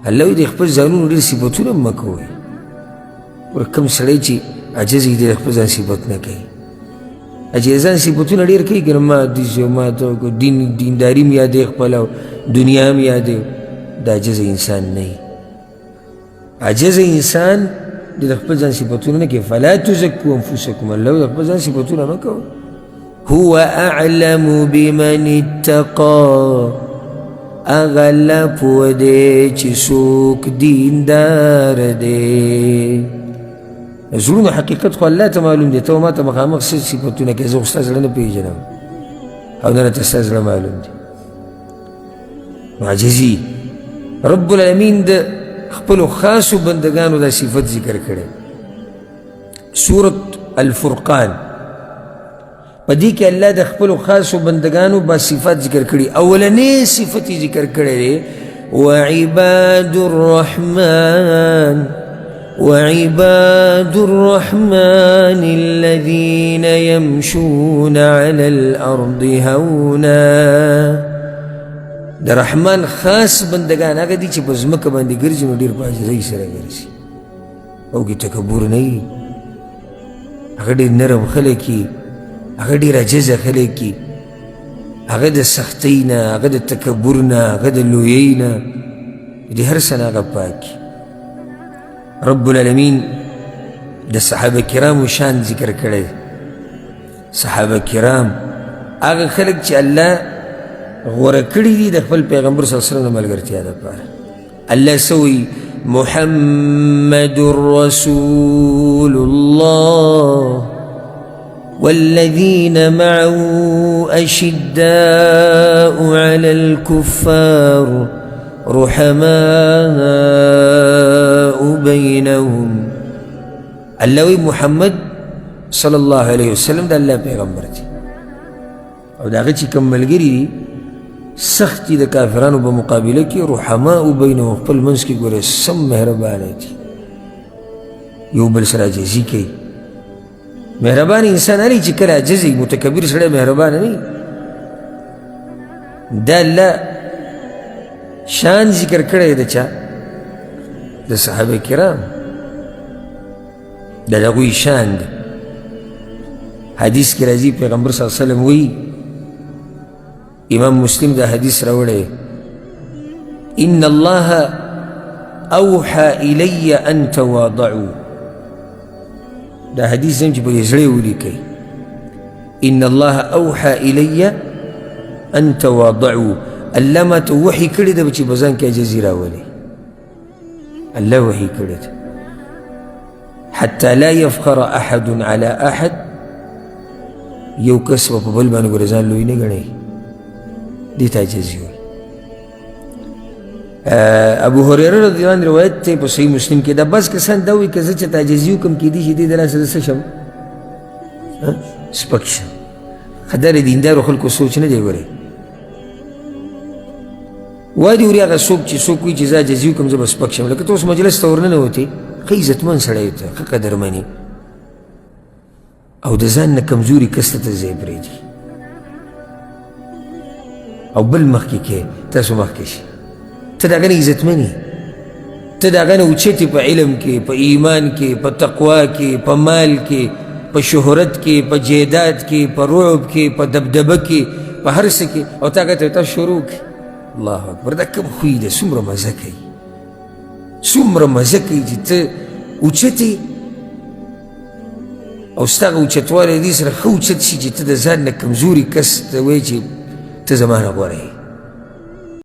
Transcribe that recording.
الله وی د خپل ځانونو ډېر صفتونه مه کوئ. کوم سړی چې عجز وي د خپل ځان صفت نه کوي، ځان صفتونه ډېر کوي که نه، ما حدیث یو، ما دینداري م یادوي خپله او دنیا م یادوي. د عجز انسان نه وي. عجز انسان د خپل ځان صفتونه نه کوي. فلا تزکو انفسکم، الله د خپل ځان صفتونه مه کوئ. هو اعلم بمن اتقى، اغه الله پوه دی چې څوک دیندار دی. زړونو حقیقت خو الله ته معلوم دی. ته ما ته مخامخ څه صفتونه کوې، زه خو ستا زړه نه پېژنم او نه راته ستا زړه معلوم دی. عاجزي رب العالمین د خپلو خاصو بندګانو دا صفت ذکر کړی. سورة الفرقان په دې کې الله د خپلو خاصو بندګانو با صفات ذکر کړي. اولنې صفت یې ذکر کړی دی وعباد الرحمن الذين يمشون على الأرض هونا. د رحمان خاص بندگان هغه دي چې په ځمکه باندې ګرځي نو ډېر په عاجزۍ سره ګرځي او کې تکبر نه وي. هغه ډېر نرم خلک وي، هغه ډېر عجزه خلک وي، هغه د سختۍ نه، هغه د تکبر نه، هغه د لویۍ نه، د هر څه نه هغه پاک. رب العالمین د صحابه کرامو شان ذکر کړی. صحابه کرام هغه خلک چې الله غوره کړي دي د خپل پیغمبر صلی الله علیه وسلم ملګرتیا دپاره. الله څه وایي؟ محمد رسول الله والذين معه أشداء على الكفار رحماء بينهم. الله وی محمد صلی الله علیه وسلم د الله پیغمبر دی او د هغه چې کوم ملګري دي سخت دي د کافرانو په مقابله کې، رحماء بینهم خپل منځ کې ګوره سم مهربانه دي، یو بل سره عاجزي کوي. مهربان انسان هر چې کله عاجز وي، متکبر سړی مهربانه نه وي. دا الله شان ذکر کړی د چا؟ د صحابه کرام. د هغوی شان دی. حدیث کې راځي پیغمبر صلی الله علیه وسلم وایي، امام مسلم دا حدیث راوړی، ان الله اوحى الی ان تواضعوا. دا حدیث هم چې په زړه ولیکئ، ان الله اوحى الی ان تواضعوا. الله ما ته وحي کړی ده چې په ځان کې عاجزي راولي. الله وحي کړی ده حتی لا یفخر احد علی احد. یو کس به په بل باندې ګوره ځان لوی نه ګڼي، دې ته عاجزي وایي. ابو هريره رضی الله عنه روایت دی په صحیح مسلم کې. دا بس کسان دا وایي که زه چېرته عاجزي وکړم کیدای شي دې د لاسه زه څه شم؟ سپک شم. ښه دا د دیندارو خلکو سوچ نه دی. ګورئ وادي وري هغه څوک چې څوک وایي چې زه عاجزي وکړم زه به سپک شم. لکه ته اوس مجلس ته ورننوتې، ښه عزتمند سړی ته، ښه قدرمنې، او د ځان نه کمزوري کس ته ځای پرېږدي او بل مخکې کې تاسو مخکې شي. ته د هغه نه عزتمن یې، ته د هغه نه اوچت په علم کې، په ایمان کې، په تقوا کې، په مال کې، په شهرت کې، په جیداد کې، په رعب کې، په دبدبه کې، په هر څه کې، او تا هغه ته تا شروع کړي. الله اکبر. دا کوم خوی دی؟ څومره مزه کوي، څومره مزه کوي چې ته اوچت یې او ستا هغه اوچتوالی دې سره ښه اوچت شي چې ته د ځان نه کمزوري کس ته وایې چې ته زما نه غوره یې.